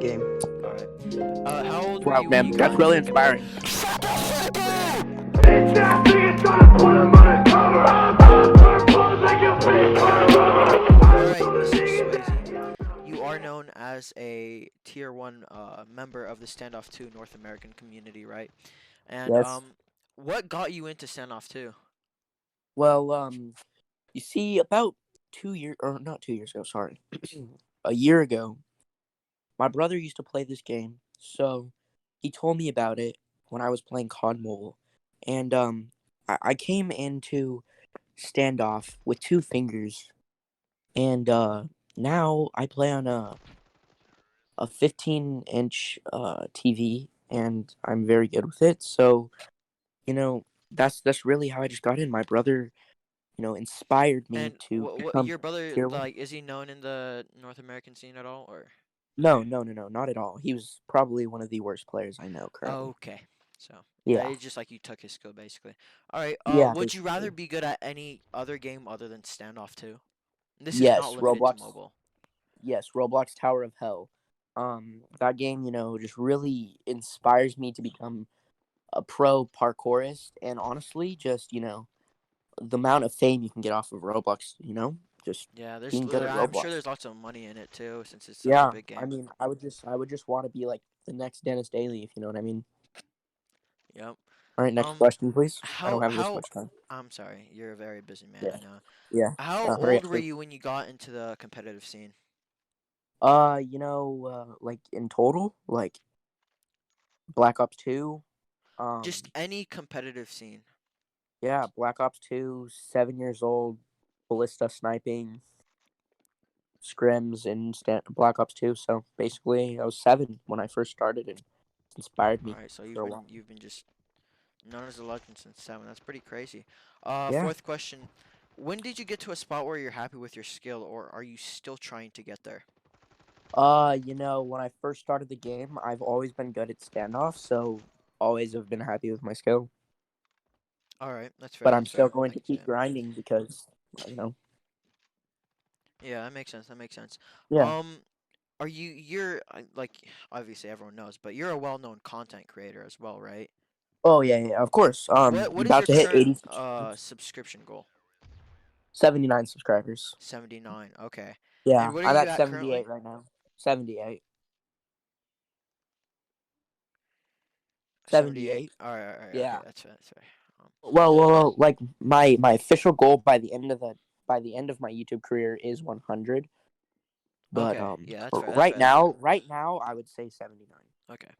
game. All right. How old were Wow, you when man, you that's got really into inspiring. Alright, Mr. Swayze. You are known as a Tier 1 member of the Standoff 2 North American community, right? And Yes. what got you into Standoff 2? Well, you see, about 2 years, or not 2 years ago, sorry, a year ago, my brother used to play this game, so he told me about it when I was playing COD Mobile, and I came into standoff with 2 fingers, and now I play on a 15-inch TV, and I'm very good with it. So you know that's really how I just got in. My brother, inspired me And to what become your brother, tier one. like, is he known in the North American scene at all, or? No, no, no, no, not at all. He was probably one of the worst players I know currently. Okay. So, Yeah, it's just like you took his skill, basically. Alright, yeah, would you rather basically. be good at any other game other than Standoff 2? This is not Yes, limited to Roblox. mobile. Yes, Roblox Tower of Hell. That game, just really inspires me to become a pro parkourist, and honestly, just the amount of fame you can get off of Roblox, just Yeah, being good at I'm sure Roblox. there's lots of money in it too, since it's such a Yeah, big I game. mean, I would just want to be like the next Dennis Daly, if you know what I mean. Yep. All right, next Um, question, please. I don't how have this how much time. I'm sorry, you're a very busy man, Yeah, I know. yeah. How Hurry old up, were please. you when you got into the competitive scene? Like in total, like Black Ops 2, Just any competitive scene. yeah, Black Ops 2, 7 years old, ballista sniping, scrims in Black Ops 2. So basically, I was 7 when I first started, and it's inspired All me right, so for a while. you've been just known as a legend since 7. That's pretty crazy. Yeah. Fourth question. When did you get to a spot where you're happy with your skill, or are you still trying to get there? When I first started the game, I've always been good at standoff, so always have been happy with my skill. All right, that's fair. But I'm That's still fair. going I to can see keep it. grinding because, you know, Yeah, that makes sense. That makes sense. yeah. Um, are like obviously everyone knows, but you're a well-known content creator as well, right? Oh yeah, of course. What is About your to hit current 80 subscribers. subscription goal? 79 subscribers. 79. Okay. And Yeah, what are I'm you at at 78 currently? right now. 78. 78. 78. All right. Okay, Yeah. that's fair. That's fair. Um, Well, like my official goal by the end of my YouTube career is 100. But okay. Yeah, that's fair. That's right fair. That's now, fair. I would say 79. Okay.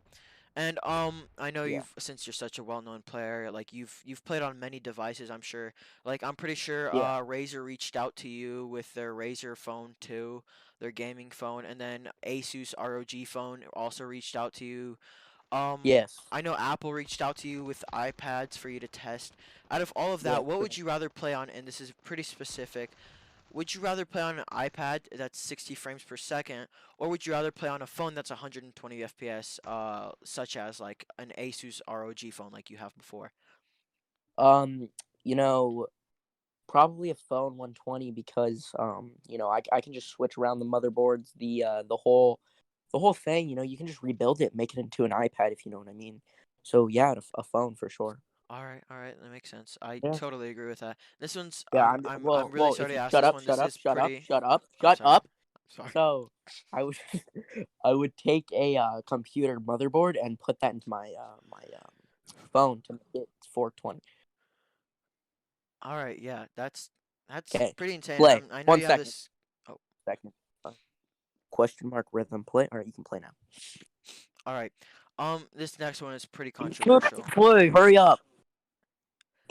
And I know Yeah. since you're such a well-known player, like you've played on many devices, I'm sure. Like I'm pretty sure Yeah. Razer reached out to you with their Razer phone too, their gaming phone, and then Asus ROG phone also reached out to you. Yes. I know Apple reached out to you with iPads for you to test. Out of all of Yeah. that, what would you rather play on? And this is pretty specific. Would you rather play on an iPad that's 60 frames per second, or would you rather play on a phone that's 120 FPS, such as like an Asus ROG phone like you have before? Um, you know, Probably a phone 120 because I can just switch around the motherboards, the whole thing, you can just rebuild it, make it into an iPad if you know what I mean. So yeah, a phone for sure. All right, that makes sense. I Yeah. totally agree with that. This one's Yeah, I'm really if sorry to you ask shut this up, one. shut This up, is shut up, pretty. shut up, I'm shut sorry. up. Sorry. So I would I would take a computer motherboard and put that into my phone to make it 420. All right, yeah, that's Okay. pretty insane. Play. I know One you have second. this. Oh, Second. Question mark rhythm play. All right, you can play now. all right. This next one is pretty Good controversial. play. Hurry up.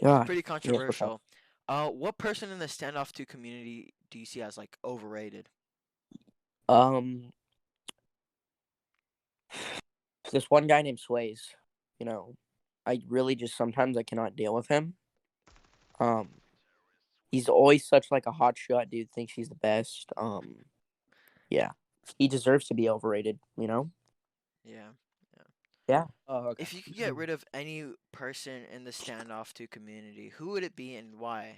God. Pretty Yes, what's up? controversial. What person in the standoff 2 community do you see as like overrated? Um, this one guy named Sways. You know, I really just sometimes I cannot deal with him. Um, he's always such like a hot shot dude. Thinks he's the best. Yeah, he deserves to be overrated. You know. Yeah. Yeah. Oh, okay. If you could get rid of any person in the standoff 2 community, who would it be and why?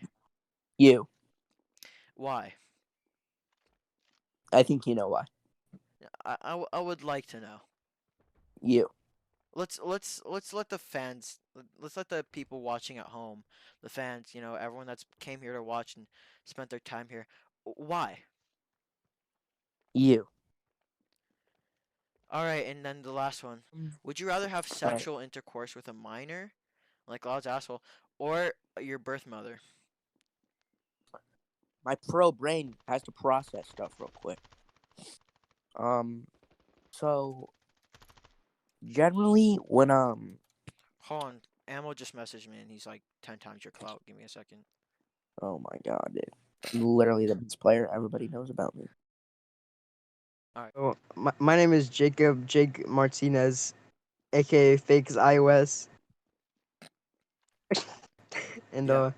You. Why? I think you know why. I would like to know. You. Let's let the fans, let's let the people watching at home, the fans, everyone that's came here to watch and spent their time here. Why? You. All right, and then the last one. Would you rather have All right. sexual intercourse with a minor, like Law's asshole, or your birth mother? My pro brain has to process stuff real quick. Um. So generally, when Hold on. Ammo just messaged me and he's like 10 times your clout. Give me a second. oh my god, dude, I'm literally the best player everybody knows about me. All right. So my name is Jake Martinez, aka Fakes iOS, and Yeah.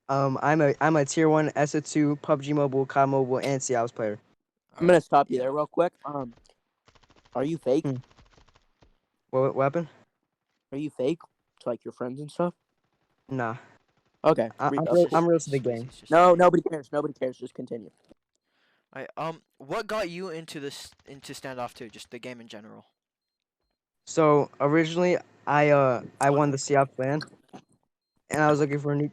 I'm a tier 1 ESA2 PUBG Mobile, COD Mobile, and Cialis player. All I'm right. gonna stop you Yeah. there real quick. Are you fake? Hmm. What happened? Are you fake to like your friends and stuff? Nah, Okay. I'm It's real. just I'm real to the Swayze. game. It's just No, Swayze. nobody cares. Nobody cares. Just continue. All right. What got you into into standoff 2? Just the game in general. So originally, I won the Cialis plan, and I was looking for a new.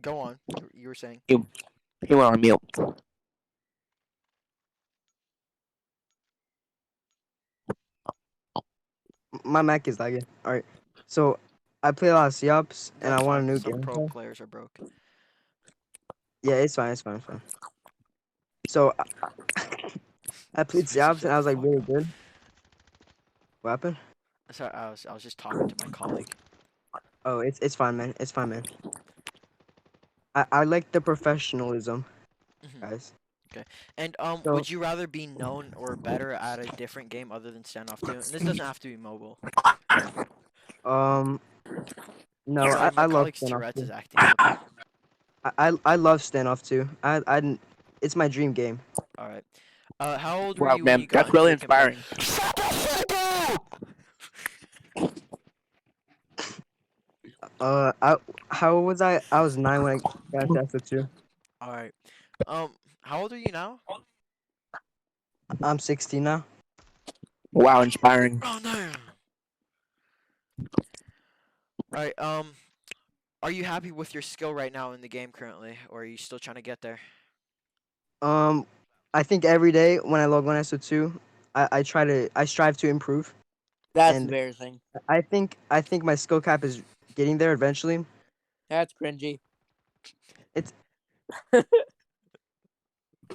Go on. You were saying. He went on mute. My Mac is lagging. All right, so I play a lot of Cialis, and I That's want a fine. new Some game. pro players are broke. Yeah, it's fine. It's fine. It's fine. So I played Swayze, Cialis, shut and I the was like fuck really up. good. What happened? Sorry, I was just talking to my colleague. Oh, it's fine, man. It's fine, man. I like the professionalism, Hmm. guys. Okay. And So would you rather be known or better at a different game other than standoff 2? And this doesn't have to be mobile. um no, Sorry, my I love colleague's standoff Tourette's too. is acting up. I love standoff too. It's my dream game. All right. How old were Wow, you when man, you got that's into really the competitive? inspiring. Shut the fuck up! I how old was I? I was 9 when I got Tesla too. All right. Um, how old are you now? I'm 16 now. Wow, inspiring. Oh no. All right. Are you happy with your skill right now in the game currently, or are you still trying to get there? Um, I think every day when I log on SO2, I strive to improve, That's and embarrassing. I think my skill cap is getting there eventually. That's cringy. It's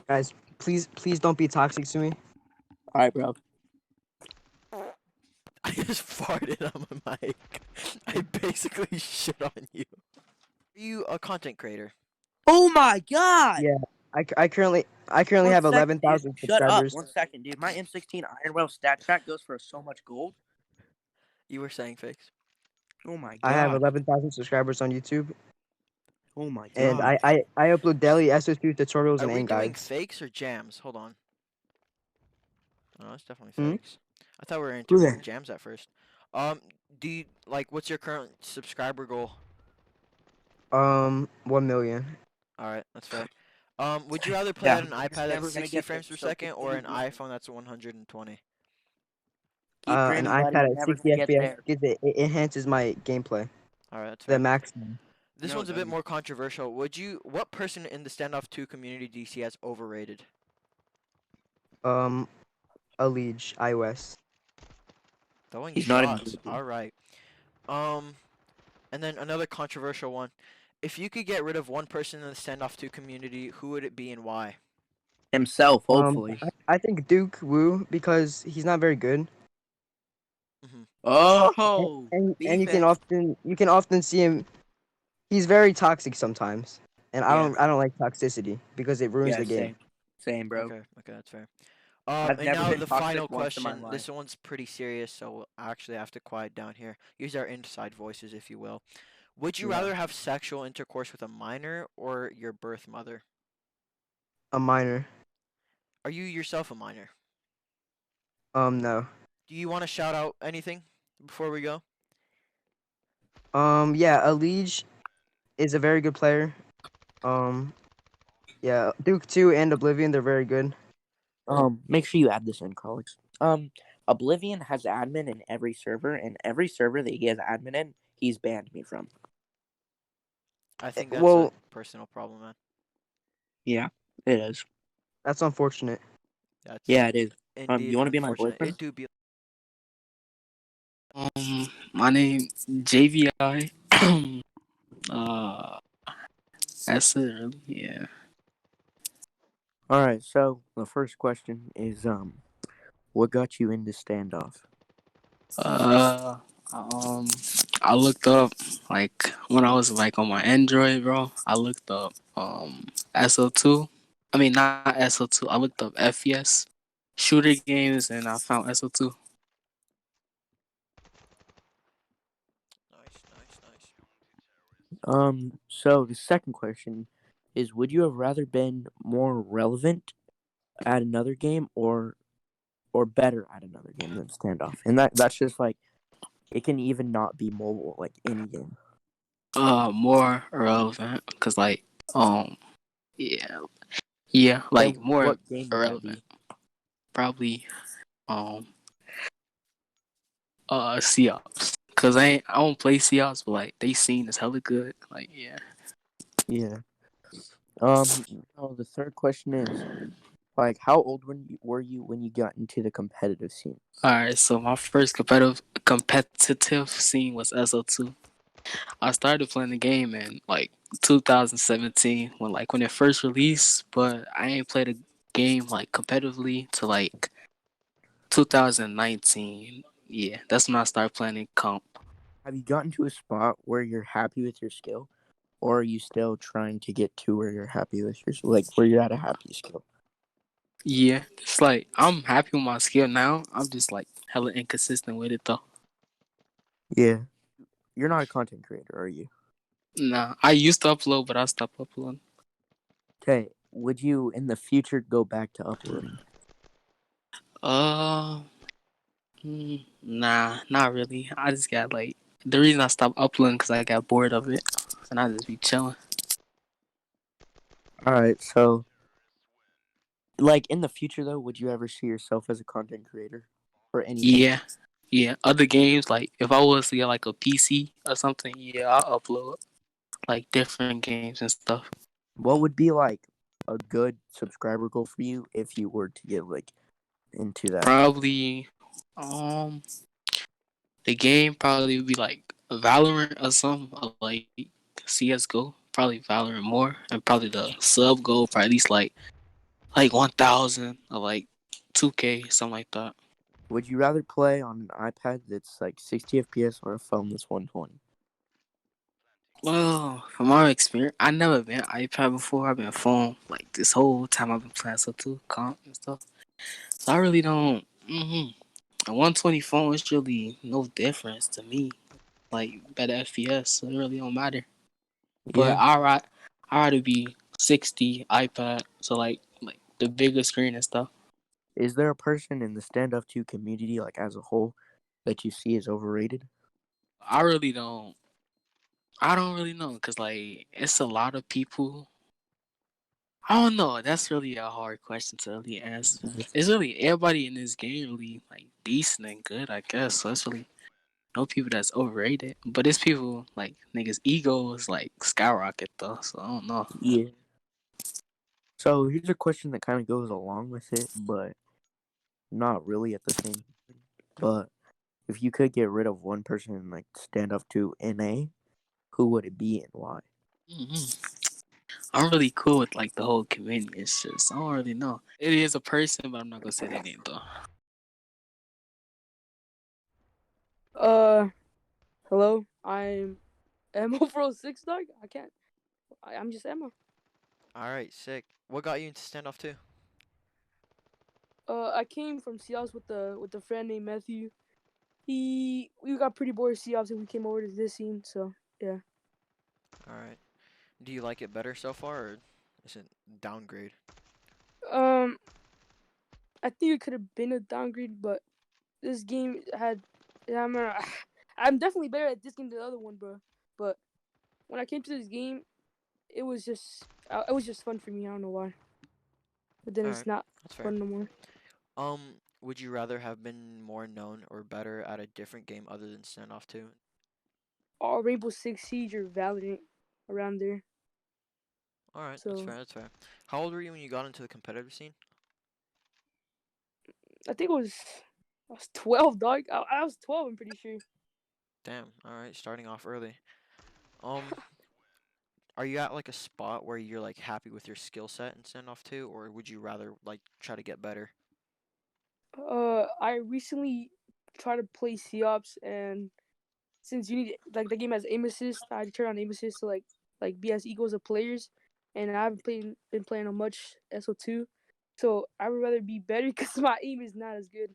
guys, please don't be toxic to me. All right, bro. I just farted on my mic. I basically shit on you. Are you a content creator? Oh my god. Yeah, I currently One have second, dude. 11,000 Shut up. subscribers. 1 second, dude. My M16 Iron Will stat track goes for so much gold. You were saying fakes. Oh my I have god. 11,000 subscribers on YouTube, Oh my and god. I upload daily SO2 tutorials Are and we end doing guides. fakes or jams? Hold on. Oh, it's definitely Hmm? fakes. I thought we were Who interviewing there? jams at first. Do you like what's your current subscriber goal? 1 million. All right, that's fair. Would you rather play Yeah. at an You're iPad that's never gonna 60 get there. frames per So second or continue an dreaming. iPhone that's 120? Keep An dreaming, buddy. iPad You're at never 60 gonna get FPS there. gives it enhances my gameplay. All right, that's The fair. maximum. This No, it one's a bit doesn't. more controversial. What person in the Standoff 2 community do you see as overrated? Um, a liege iOS. Throwing He's not even. shots. All right. Um, and then another controversial one. If you could get rid of one person in the Standoff 2 community, who would it be and why? Himself, hopefully. I think Duke Wu because he's not very good, Hmm. Oh, and defense. you can often see him. He's very toxic sometimes, and Yeah. I don't like toxicity because it ruins Yeah, the game. same. Same, bro. Okay, that's fair. I've And never now been the toxic final once in my question. life. This one's pretty serious, so I actually have to quiet down here. Use our inside voices, if you will. Would you Yeah. rather have sexual intercourse with a minor or your birth mother? A minor. Are you yourself a minor? No. Do you want to shout out anything before we go? Yeah, a liege is a very good player. Um, yeah, Duke 2 and Oblivion, they're very good. Make sure you add this in, colleagues. Oblivion has admin in every server, and every server that he has admin in, he's banned me from. I think that's a Well, personal problem, man. Yeah, it is. that's unfortunate. That's Yeah, it is. indeed You want to be my unfortunate. boyfriend? It do be. My name JVI. uh, that's it. Really. Yeah. All right. So the first question is, what got you into standoff? Uh, um, I looked up like when I was like on my Android, bro. I looked up SO2. I mean not SO2. I looked up FES shooter games and I found SO2. Nice, nice, nice. So the second question is, would you have rather been more relevant at another game or better at another game than standoff? And that's just like it can even not be mobile, like any game. More relevant because um yeah like And more what game would that irrelevant. be? Probably um Seahawks. Cause I don't play Seahawks, but like they seen as hella good. Like yeah. Yeah. The third question is, like, how old were you when you got into the competitive scene? Alright, so my first competitive scene was SO2. I started playing the game in like 2017 when it first released, but I ain't played a game like competitively to like 2019. Yeah, that's when I started playing comp. Have you gotten to a spot where you're happy with your skill, or are you still trying to get to where you're happy with your like where you're at a happy skill? Yeah, it's like I'm happy with my skill now. I'm just like hella inconsistent with it though. Yeah. You're not a content creator, are you? Nah, I used to upload, but I stopped uploading. Okay. Would you in the future go back to uploading? Uh, nah, not really. I just got like the reason I stopped uploading because I got bored of it, and I just be chilling. All right. So, like in the future, though, would you ever see yourself as a content creator for anything? Yeah, yeah. Other games like if I was to get like a PC or something, yeah, I'll upload like different games and stuff. What would be like a good subscriber goal for you if you were to get like into that? Probably, the game probably would be like Valorant or something, or like CS:GO. Probably Valorant more, and probably the sub goal for at least like 1,000 or like 2K, something like that. Would you rather play on an iPad that's like 60 FPS or a phone that's 120? Well, from my experience, I never been iPad before. I've been phone like this whole time I've been playing so too, comp and stuff. So I really don't. A 120 phone is really no difference to me. Like better FPS, so it really don't matter. But Yeah. I rather be 60 iPad, so like the bigger screen and stuff. Is there a person in the Stand Up 2 community, like as a whole, that you see as overrated? I really don't. I don't really know because like it's a lot of people. I don't know. That's really a hard question to really answer. It's really everybody in this game really like decent and good, I guess. So it's really no people that's overrated. But it's people like niggas' egos like skyrocket though. So I don't know. Yeah. So here's a question that kind of goes along with it, but not really at the same time. But if you could get rid of one person in like Stand Up 2 NA, who would it be and why? hmm I'm really cool with like the whole community. It's just I don't really know. It is a person, but I'm not gonna say their name though. Uh, Hello. I'm Emma Pro 6 Dog. I can't. I'm just Emma. All right, sick. What got you into standoff too? I came from Seahawks with a friend named Matthew. We got pretty bored of Seahawks and we came over to this scene. So yeah. All right. Do you like it better so far, or is it downgrade? Um, I think it could have been a downgrade, but this game had. Yeah, I'm definitely better at this game than the other one, bro. But when I came to this game, it was just fun for me. I don't know why, but then All it's right, not that's fair. fun no more. Would you rather have been more known or better at a different game other than Standoff 2? All Rainbow Six Siege or Valorant around there. All right, that's So fair. That's fair. How old were you when you got into the competitive scene? I think I was 12, dog. I was 12. I'm pretty sure. Damn. All right, starting off early. Um, are you at like a spot where you're like happy with your skill set in Standoff 2, or would you rather like try to get better? I recently tried to play COps, and since you need like the game has aim assist, I turn on aim assist to like be as equals of players, and I haven't been playing on much SO2, so I would rather be better because my aim is not as good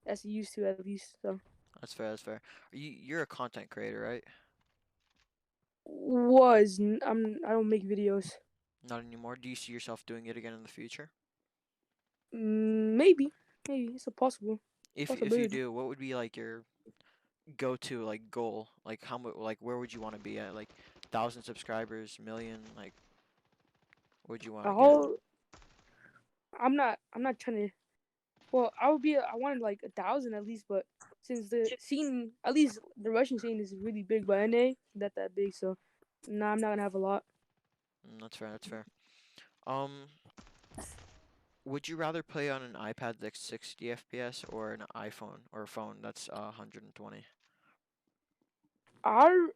as it used to at least. So That's fair. That's fair. You're a content creator, right? I don't make videos. Not anymore. Do you see yourself doing it again in the future? Maybe it's a If you possibility. do, what would be like your go-to like goal? Like how much? Like where would you want to be at? Like 1,000 subscribers, million? Like what would you want A to get? whole I'm not trying to. Well, I wanted like 1,000 at least, but since the scene, at least the Russian scene is really big, but NA not that big, so nah, I'm not gonna have a lot. That's fair. That's fair. Um, would you rather play on an iPad that's 60 FPS or an iPhone or a phone that's 120? I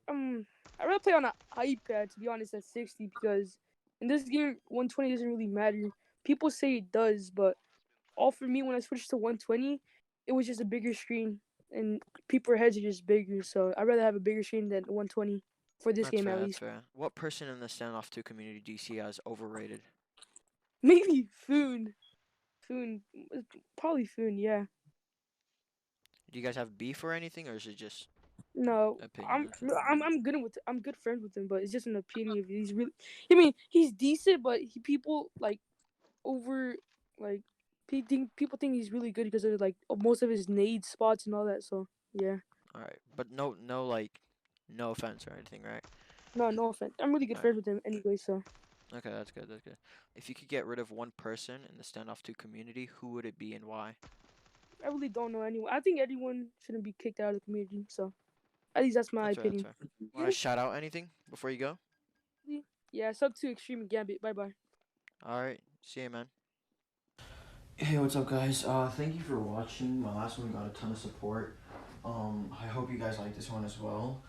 I rather play on an iPad to be honest at 60 because in this game 120 doesn't really matter. People say it does, but all for me when I switched to 120, it was just a bigger screen and people's heads are just bigger, so I'd rather have a bigger screen than 120 for this That's game fair. at That's least. fair. What person in the Standoff 2 community do you see as overrated? Maybe Foon, probably Foon, yeah. Do you guys have beef or anything, or is it just No, opinion? I'm good friends with him, but it's just an opinion. He's really, I mean, he's decent, but people like over like people think he's really good because of like most of his nade spots and all that. So yeah, All right, but no, like, no offense or anything, right? no offense. I'm really good All right. friends with him anyway. So Okay, that's good. That's good. If you could get rid of one person in the Standoff 2 community, who would it be and why? I really don't know anyone. I think anyone shouldn't be kicked out of the community. So at least that's my That's fair. That's opinion. fair. Want to shout out anything before you go? Yeah, sub to extreme gambit. Bye bye. All right. See you, man. Hey, what's up, guys? Thank you for watching. My last one got a ton of support. I hope you guys like this one as well.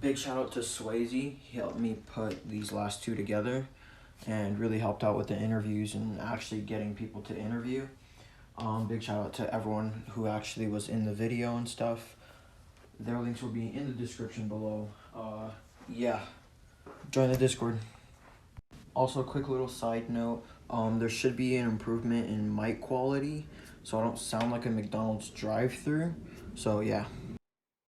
Big shout out to Swayze. He helped me put these last two together and really helped out with the interviews and actually getting people to interview. Big shout out to everyone who actually was in the video and stuff. Their links will be in the description below. Yeah, join the Discord. Also, quick little side note, there should be an improvement in mic quality, so I don't sound like a McDonald's drive-through. So yeah.